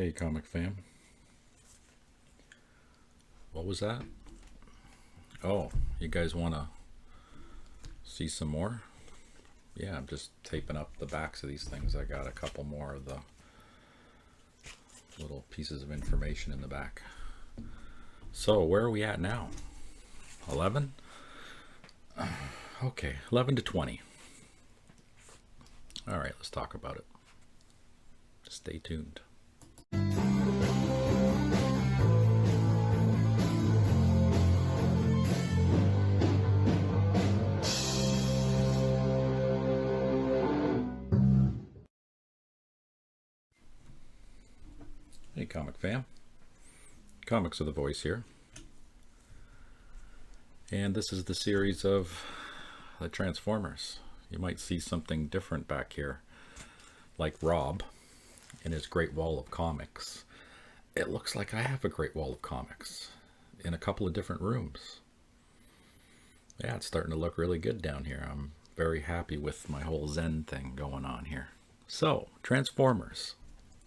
Hey, comic fam. What was that? Oh, you guys want to see some more? Yeah, I'm just taping up the backs of these things. I got a couple more of the little pieces of information in the back. So, where are we at now? 11? Okay, 11 to 20. All right, let's talk about it. Stay tuned. Hey, comic fam. Comics of the Voice here. And this is the series of the Transformers. You might see something different back here, like Rob in his Great Wall of Comics. It looks like I have a Great Wall of Comics in a couple of different rooms. Yeah, it's starting to look really good down here. I'm very happy with my whole Zen thing going on here. So, Transformers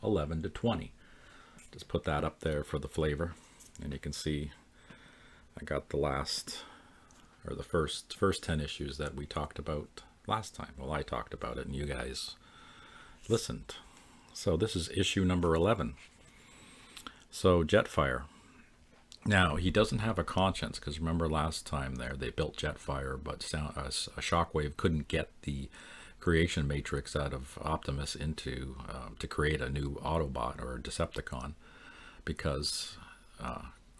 11 to 20. Just put that up there for the flavor. And you can see I got the first 10 issues that we talked about last time. Well, I talked about it and you guys listened. So this is issue number 11. So Jetfire. Now, he doesn't have a conscience, because remember last time there, they built Jetfire, but Shockwave couldn't get the creation matrix out of Optimus into to create a new Autobot or Decepticon, because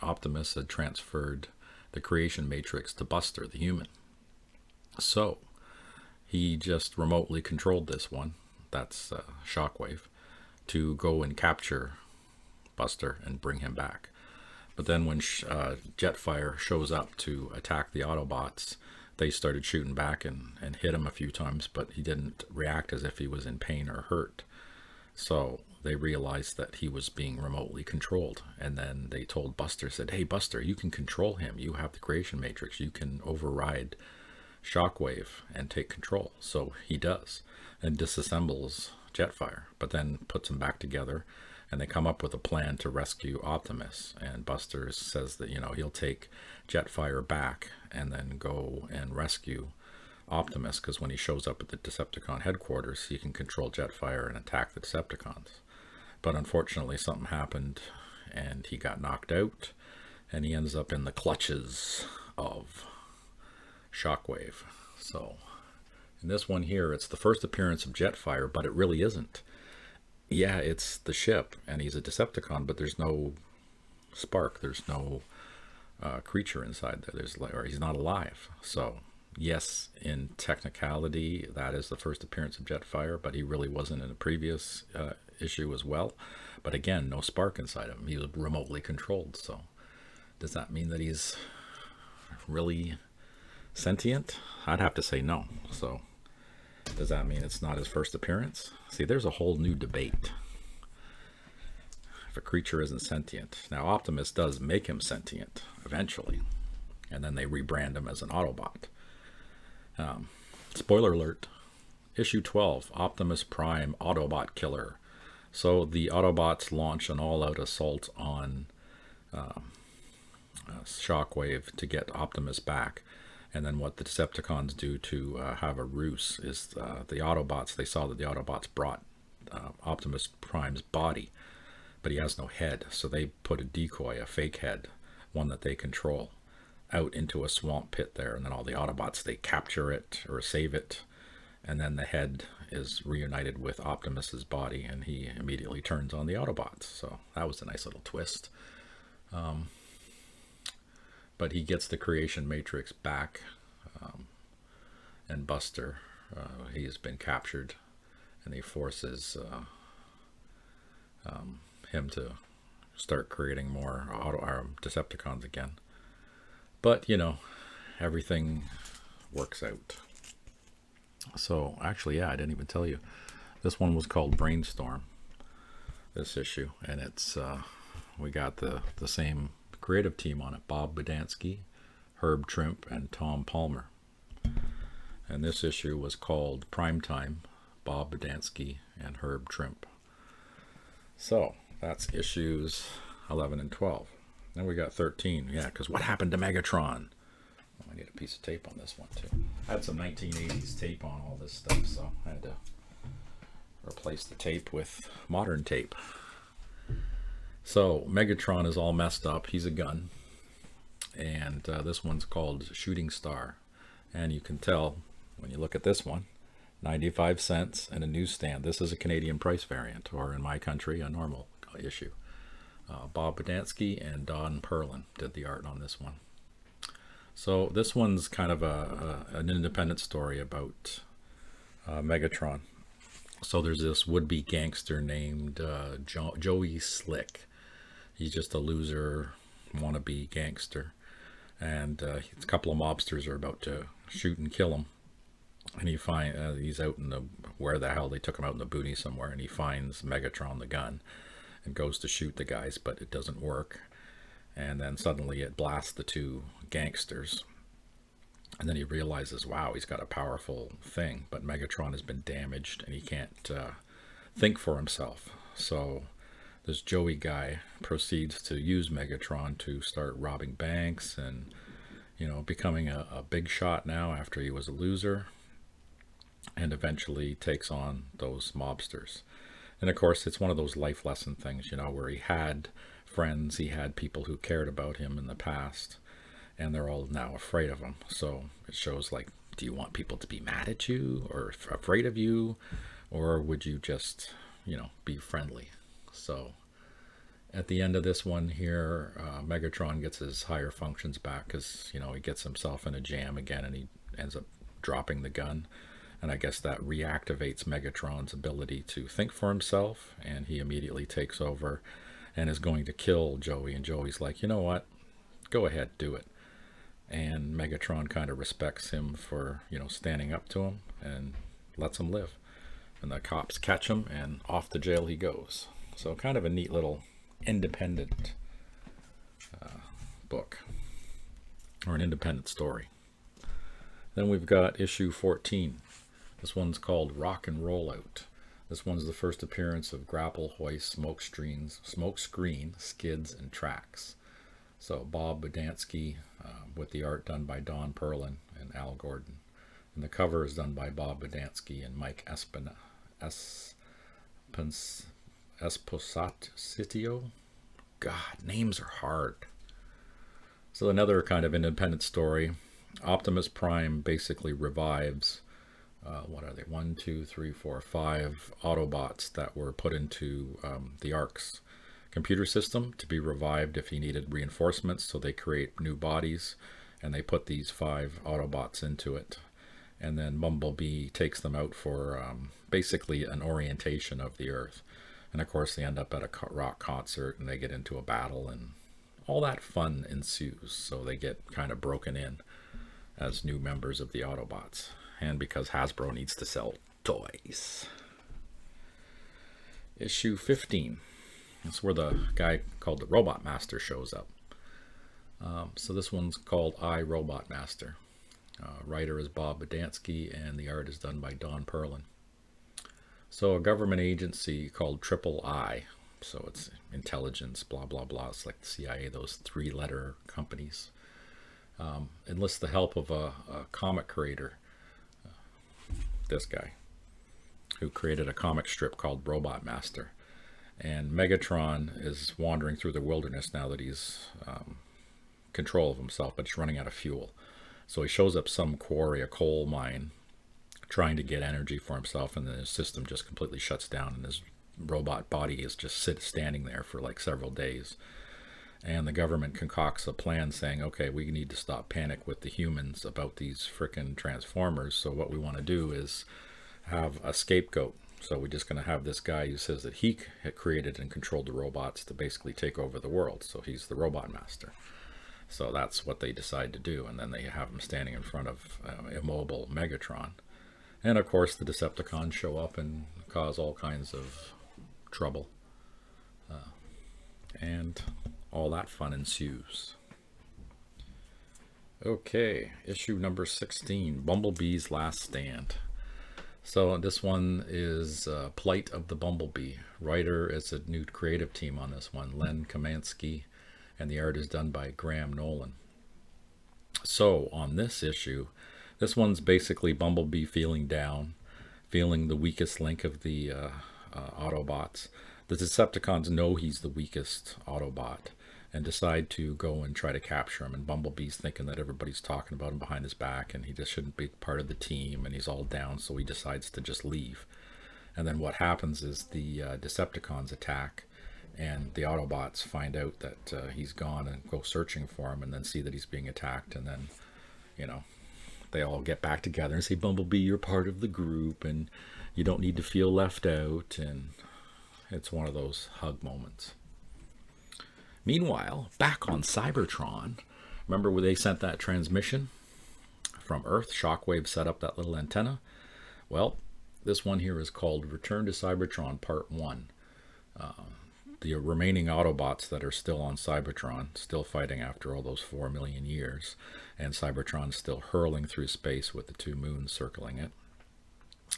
Optimus had transferred the creation matrix to Buster, the human. So he just remotely controlled this one, that's Shockwave, to go and capture Buster and bring him back. But then when Jetfire shows up to attack the Autobots, they started shooting back and hit him a few times, but he didn't react as if he was in pain or hurt. So they realized that he was being remotely controlled. And then they told Buster, said, hey, Buster, you can control him. You have the creation matrix. You can override Shockwave and take control. So he does, and disassembles Jetfire, but then puts him back together. And they come up with a plan to rescue Optimus. And Buster says that, he'll take Jetfire back and then go and rescue Optimus, because when he shows up at the Decepticon headquarters, he can control Jetfire and attack the Decepticons. But unfortunately, something happened and he got knocked out, and he ends up in the clutches of Shockwave. So in this one here, it's the first appearance of Jetfire, but it really isn't. Yeah, it's the ship, and he's a Decepticon, but there's no spark. There's no creature inside there. Or he's not alive. So, yes, in technicality, that is the first appearance of Jetfire, but he really wasn't in a previous issue as well. But again, no spark inside him. He was remotely controlled. So, does that mean that he's really sentient? I'd have to say no. So, does that mean it's not his first appearance? See, there's a whole new debate. If a creature isn't sentient. Now, Optimus does make him sentient eventually, and then they rebrand him as an Autobot. Spoiler alert, issue 12, Optimus Prime Autobot Killer. So the Autobots launch an all-out assault on Shockwave to get Optimus back. And then what the Decepticons do to have a ruse is the Autobots, they saw that the Autobots brought Optimus Prime's body, but he has no head. So they put a decoy, a fake head, one that they control, out into a swamp pit there. And then all the Autobots, they capture it or save it. And then the head is reunited with Optimus's body, and he immediately turns on the Autobots. So that was a nice little twist. But he gets the creation matrix back, and Buster, he has been captured, and he forces him to start creating more Decepticons again. But, everything works out. So, actually, yeah, I didn't even tell you. This one was called Brainstorm, this issue, and it's, we got the same creative team on it: Bob Budiansky, Herb Trimpe, and Tom Palmer. And this issue was called Primetime, Bob Budiansky and Herb Trimpe. So That's issues 11 and 12. Then we got 13. Yeah, because what happened to Megatron? Oh, I need a piece of tape on this one too. I had some 1980s tape on all this stuff, so I had to replace the tape with modern tape. So Megatron is all messed up. He's a gun. And this one's called Shooting Star. And you can tell when you look at this one, 95 cents and a newsstand. This is a Canadian price variant, or in my country, a normal issue. Bob Budiansky and Don Perlin did the art on this one. So this one's kind of an independent story about Megatron. So there's this would-be gangster named Joey Slick. He's just a loser, wannabe gangster. And a couple of mobsters are about to shoot and kill him. And he's out in where the hell they took him out in the boonies somewhere, and he finds Megatron the gun and goes to shoot the guys, but it doesn't work. And then suddenly it blasts the two gangsters. And then he realizes, wow, he's got a powerful thing, but Megatron has been damaged and he can't think for himself. So this Joey guy proceeds to use Megatron to start robbing banks and, you know, becoming a big shot now after he was a loser, and eventually takes on those mobsters. And of course, it's one of those life lesson things, you know, where he had friends, he had people who cared about him in the past, and they're all now afraid of him. So it shows, like, do you want people to be mad at you or afraid of you, or would you just, you know, be friendly? So at the end of this one here, Megatron gets his higher functions back because, you know, he gets himself in a jam again and he ends up dropping the gun. And I guess that reactivates Megatron's ability to think for himself, and he immediately takes over and is going to kill Joey. And Joey's like, you know what? Go ahead, do it. And Megatron kind of respects him for, you know, standing up to him and lets him live. And the cops catch him and off to jail he goes. So kind of a neat little independent book, or an independent story. Then we've got issue 14. This one's called Rock and Roll Out. This one's the first appearance of grapple, hoist, smokescreen, skids, and tracks. So Bob Budiansky with the art done by Don Perlin and Al Gordon. And the cover is done by Bob Budiansky and Mike Esposito. God, names are hard. So another kind of independent story. Optimus Prime basically revives what are they? 1, 2, 3, 4, 5 Autobots that were put into the ARC's computer system to be revived if he needed reinforcements. So they create new bodies, and they put these 5 Autobots into it. And then Bumblebee takes them out for basically an orientation of the Earth. And of course they end up at a rock concert and they get into a battle and all that fun ensues. So they get kind of broken in as new members of the Autobots. And because Hasbro needs to sell toys. Issue 15. That's where the guy called the Robot Master shows up. So this one's called I, Robot Master. Writer is Bob Budiansky and the art is done by Don Perlin. So a government agency called Triple I, so it's intelligence, blah, blah, blah. It's like the CIA, those 3-letter companies. Enlists the help of a comic creator, this guy, who created a comic strip called Robot Master. And Megatron is wandering through the wilderness now that he's control of himself, but he's running out of fuel. So he shows up some quarry, a coal mine, trying to get energy for himself, and then his system just completely shuts down, and his robot body is just standing there for like several days. And the government concocts a plan saying, okay, we need to stop panic with the humans about these frickin' Transformers. So what we want to do is have a scapegoat. So we're just going to have this guy who says that he had created and controlled the robots to basically take over the world. So he's the Robot Master. So that's what they decide to do. And then they have him standing in front of immobile Megatron. And of course the Decepticons show up and cause all kinds of trouble. And all that fun ensues. Okay, issue number 16, Bumblebee's Last Stand. So this one is Plight of the Bumblebee. Writer is a new creative team on this one, Len Kamansky, and the art is done by Graham Nolan. So on this issue, this one's basically Bumblebee feeling down, feeling the weakest link of the Autobots. The Decepticons know he's the weakest Autobot and decide to go and try to capture him. And Bumblebee's thinking that everybody's talking about him behind his back and he just shouldn't be part of the team and he's all down, so he decides to just leave. And then what happens is the Decepticons attack and the Autobots find out that he's gone and go searching for him and then see that he's being attacked. And then, you know, they all get back together and say, Bumblebee, you're part of the group and you don't need to feel left out. And it's one of those hug moments. Meanwhile, back on Cybertron, remember where they sent that transmission from Earth? Shockwave set up that little antenna. Well, this one here is called Return to Cybertron Part 1. The remaining Autobots that are still on Cybertron, still fighting after all those 4 million years, and Cybertron's still hurling through space with the 2 moons circling it.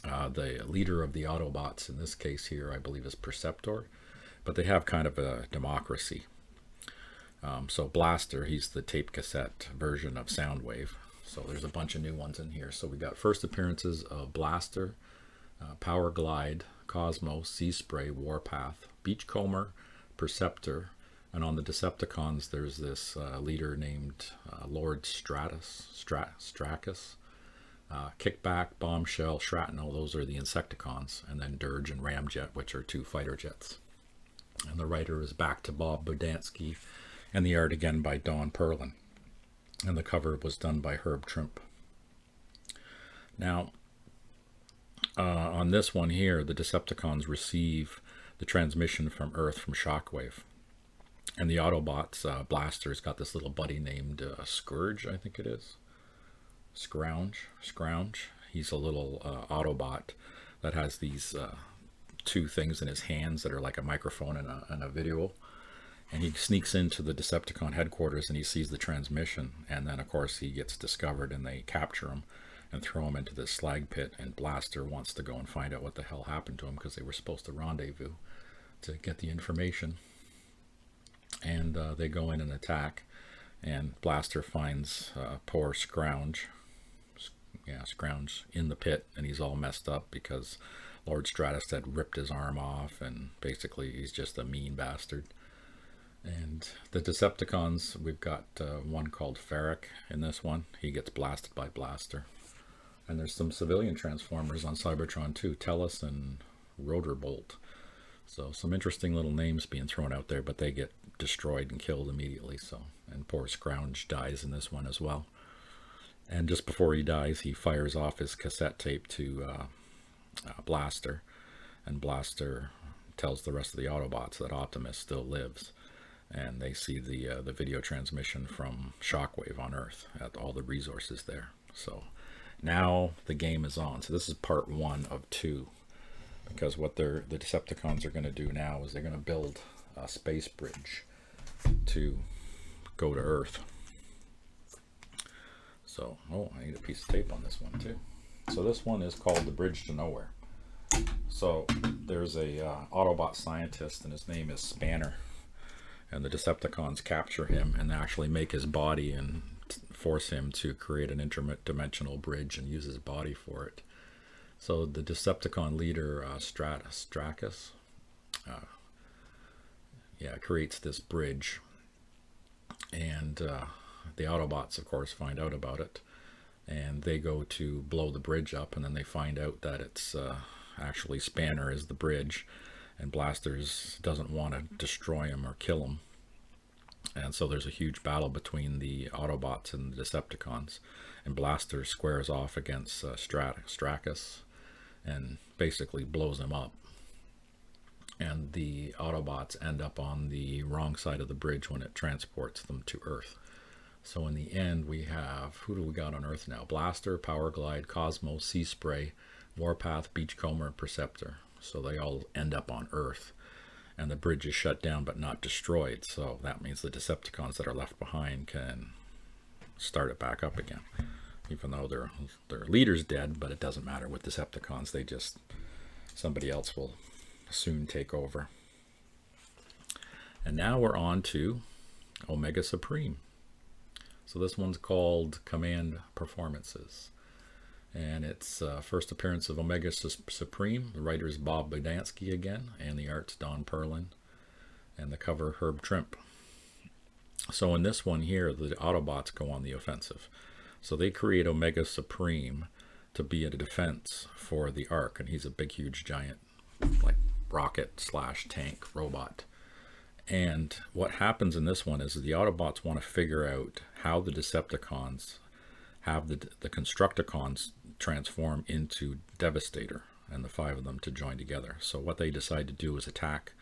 The leader of the Autobots in this case here, I believe, is Perceptor, but they have kind of a democracy. So Blaster, he's the tape cassette version of Soundwave. So there's a bunch of new ones in here. So we got first appearances of Blaster, Power Glide, Cosmo, Sea Spray, Warpath, Beachcomber, Perceptor, and on the Decepticons there's this leader named Lord Stratus, Strakus, Kickback, Bombshell, Shrapnel, those are the Insecticons, and then Dirge and Ramjet, which are 2 fighter jets. And the writer is back to Bob Budiansky, and the art again by Don Perlin. And the cover was done by Herb Trimpe. Now, on this one here, the Decepticons receive the transmission from Earth from Shockwave. And the Autobots, Blaster's got this little buddy named Scourge, I think it is. Scrounge. He's a little Autobot that has these 2 things in his hands that are like a microphone and a video. And he sneaks into the Decepticon headquarters and he sees the transmission. And then, of course, he gets discovered and they capture him and throw him into this slag pit. And Blaster wants to go and find out what the hell happened to him because they were supposed to rendezvous to get the information. And they go in and attack. And Blaster finds poor Scrounge. Scrounge in the pit. And he's all messed up because Lord Stratus had ripped his arm off. And basically he's just a mean bastard. And the Decepticons, we've got one called Ferric in this one. He gets blasted by Blaster. And there's some civilian Transformers on Cybertron too, Tellus and Rotorbolt. So some interesting little names being thrown out there, but they get destroyed and killed immediately. So, and poor Scrounge dies in this one as well. And just before he dies, he fires off his cassette tape to Blaster. And Blaster tells the rest of the Autobots that Optimus still lives. And they see the video transmission from Shockwave on Earth at all the resources there. So now the game is on. So this is part 1 of 2. Because what the Decepticons are going to do now is they're going to build a space bridge to go to Earth. So, oh, I need a piece of tape on this one too. So this one is called The Bridge to Nowhere. So there's a Autobot scientist and his name is Spanner. And the Decepticons capture him and actually make his body and force him to create an interdimensional bridge and use his body for it. So the Decepticon leader, Strakus, creates this bridge. And the Autobots, of course, find out about it. And they go to blow the bridge up, and then they find out that it's actually Spanner is the bridge. And Blasters doesn't want to destroy him or kill him. And so there's a huge battle between the Autobots and the Decepticons. And Blaster squares off against Strakus and basically blows him up. And the Autobots end up on the wrong side of the bridge when it transports them to Earth. So in the end, we have, who do we got on Earth now? Blaster, Power Glide, Cosmo, Sea Spray, Warpath, Beachcomber, and Perceptor. So they all end up on Earth. And the bridge is shut down but not destroyed. So that means the Decepticons that are left behind can start it back up again. even though their leader's dead, but it doesn't matter with Decepticons. Somebody else will soon take over. And now we're on to Omega Supreme. So this one's called Command Performances. And it's first appearance of Omega Supreme. The writer is Bob Budiansky again, and the art's Don Perlin, and the cover Herb Trimpe. So in this one here, the Autobots go on the offensive. So they create Omega Supreme to be a defense for the Ark, and he's a big, huge, giant, like rocket/tank robot. And what happens in this one is the Autobots want to figure out how the Decepticons have the Constructicons transform into Devastator, and the 5 of them to join together. So what they decide to do is attack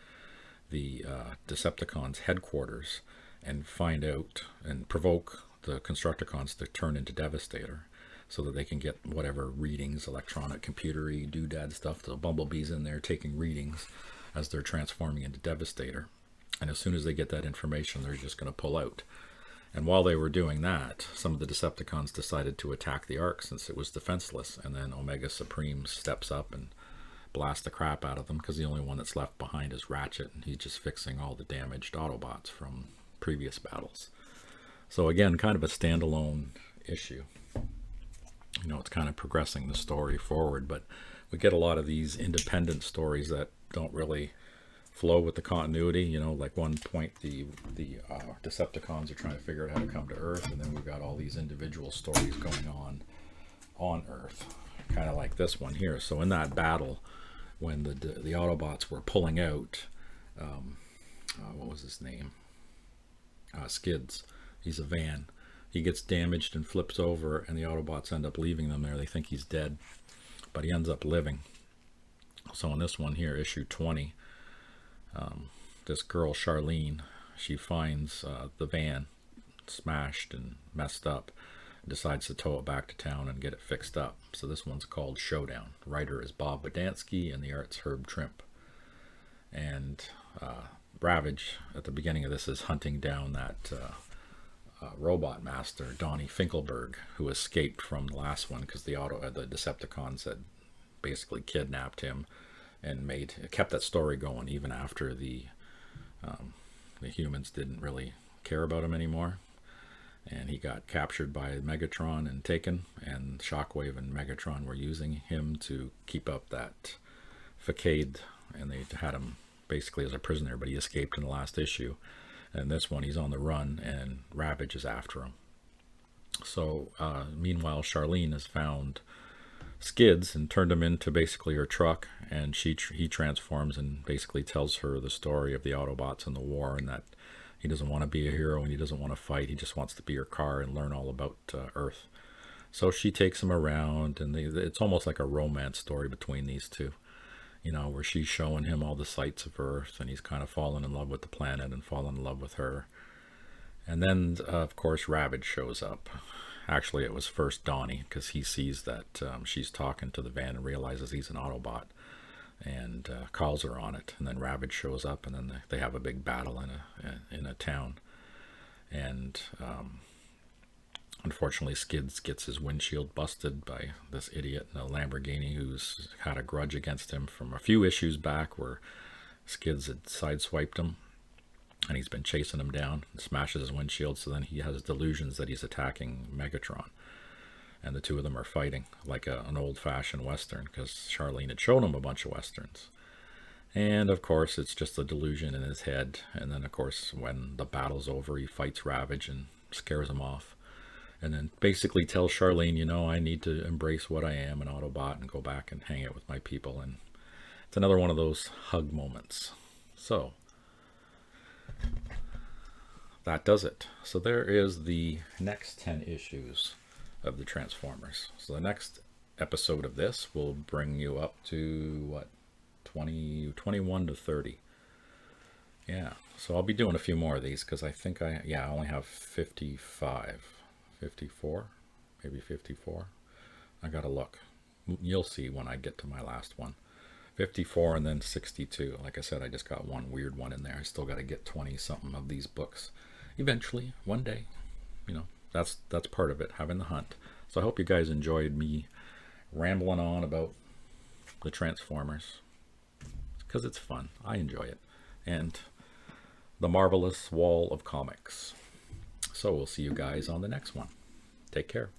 the Decepticons' headquarters and find out and provoke the Constructicons to turn into Devastator, so that they can get whatever readings, electronic, computery, doodad stuff. The Bumblebee's in there taking readings as they're transforming into Devastator. And as soon as they get that information, they're just going to pull out. And while they were doing that, some of the Decepticons decided to attack the Ark since it was defenseless. And then Omega Supreme steps up and blasts the crap out of them, because the only one that's left behind is Ratchet, and he's just fixing all the damaged Autobots from previous battles. So again, kind of a standalone issue. You know, it's kind of progressing the story forward, but we get a lot of these independent stories that don't really flow with the continuity. You know, like one point the Decepticons are trying to figure out how to come to Earth, and then we've got all these individual stories going on Earth, kind of like this one here. So in that battle, when the Autobots were pulling out, what was his name? Skids. He's a van. He gets damaged and flips over, and the Autobots end up leaving them there. They think he's dead, but he ends up living. So in this one here, issue 20, this girl Charlene, she finds the van smashed and messed up, and decides to tow it back to town and get it fixed up. So this one's called Showdown. The writer is Bob Budiansky, and the art's Herb Trimpe. And Ravage at the beginning of this is hunting down that robot master, Donnie Finkelberg, who escaped from the last one because the Decepticons had basically kidnapped him and kept that story going even after the humans didn't really care about him anymore. And he got captured by Megatron and taken, and Shockwave and Megatron were using him to keep up that facade, and they had him basically as a prisoner, but he escaped in the last issue. And this one, he's on the run, and Ravage is after him. So, meanwhile, Charlene has found Skids and turned him into basically her truck, and he transforms and basically tells her the story of the Autobots and the war, and that he doesn't want to be a hero and he doesn't want to fight. He just wants to be her car and learn all about Earth. So she takes him around, and it's almost like a romance story between these two. You know, where she's showing him all the sights of Earth, and he's kind of fallen in love with the planet and fallen in love with her. And then, of course, Ravage shows up. Actually, it was first Donnie, because he sees that she's talking to the van and realizes he's an Autobot, and calls her on it. And then Ravage shows up, and then they have a big battle in a town. And unfortunately, Skids gets his windshield busted by this idiot in a Lamborghini who's had a grudge against him from a few issues back, where Skids had sideswiped him, and he's been chasing him down and smashes his windshield. So then he has delusions that he's attacking Megatron, and the two of them are fighting like an old-fashioned Western, because Charlene had shown him a bunch of Westerns. And of course, it's just a delusion in his head. And then, of course, when the battle's over, he fights Ravage and scares him off. And then basically tells Charlene, you know, I need to embrace what I am, an Autobot, and go back and hang out with my people. And it's another one of those hug moments. So that does it. So there is the next 10 issues of the Transformers. So the next episode of this will bring you up to, what, 21 to 30. Yeah, so I'll be doing a few more of these, because I think I only have 54, maybe 54. I gotta look. You'll see when I get to my last one. 54 and then 62. Like I said, I just got one weird one in there. I still got to get 20 something of these books eventually, one day. You know, that's part of it, having the hunt. So I hope you guys enjoyed me rambling on about the Transformers, because it's fun. I enjoy it. And the marvelous wall of comics. So we'll see you guys on the next one. Take care.